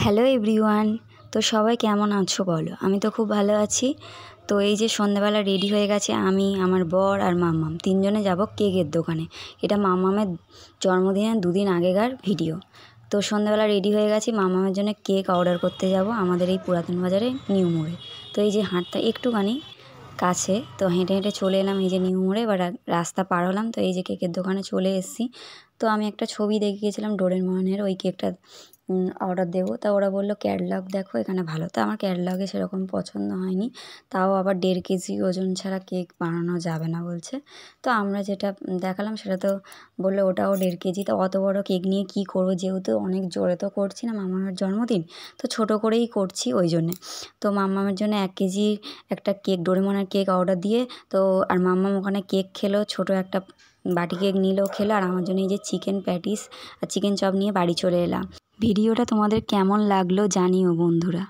Hello everyone. তো সবাই কেমন আছো বলো? আমি তো খুব ভালো আছি। তো এই যে সন্ধ্যাবেলা রেডি হয়ে গেছে, আমি, আমার বর আর মাম্মাম তিনজনে যাব কেকের দোকানে। এটা মাম্মামের জন্মদিনের দুদিন আগেকার ভিডিও। তো সন্ধ্যাবেলা রেডি হয়ে গেছি, মাম্মামের জন্য কেক অর্ডার করতে যাব আমাদের এই পুরাতন বাজারে নিউ মোড়ে। তো এই যে হাঁটতে একটুখানি কাছে, তো হেঁটে হেঁটে চলে এলাম এই যে নিউ মোড়ে। এবার রাস্তা পার হলাম, তো এই যে কেকের দোকানে চলে এসেছি। তো আমি একটা ছবি দেখে গেছিলাম ডোরেমনের, ওই কেকটা অর্ডার দেবো। তা ওরা বললো ক্যাটালগ দেখো এখানে ভালো। তো আমার ক্যাটালগে সেরকম পছন্দ হয়নি। তাও আবার 1.5 কেজি ওজন ছাড়া কেক বানানো যাবে না বলছে। তো আমরা যেটা দেখালাম সেটা তো বললো ওটাও 1.5 কেজি। তো অত বড় কেক নিয়ে কী করবো, যেহেতু অনেক জোরে তো করছি না, মাম্মামের জন্মদিন তো ছোট করেই করছি ওই জন্যে। তো মাম্মামের জন্য 1 কেজি একটা কেক, ডোরেমনের কেক অর্ডার দিয়ে, তো আর মাম্মাম ওখানে কেক খেলো, ছোট একটা বাটি কেক নিল, খেলো। আর আমার জন্য এই যে চিকেন প্যাটিস আর চিকেন চপ নিয়ে বাড়ি চলে এলাম। ভিডিওটা তোমাদের কেমন লাগলো জানিও বন্ধুরা।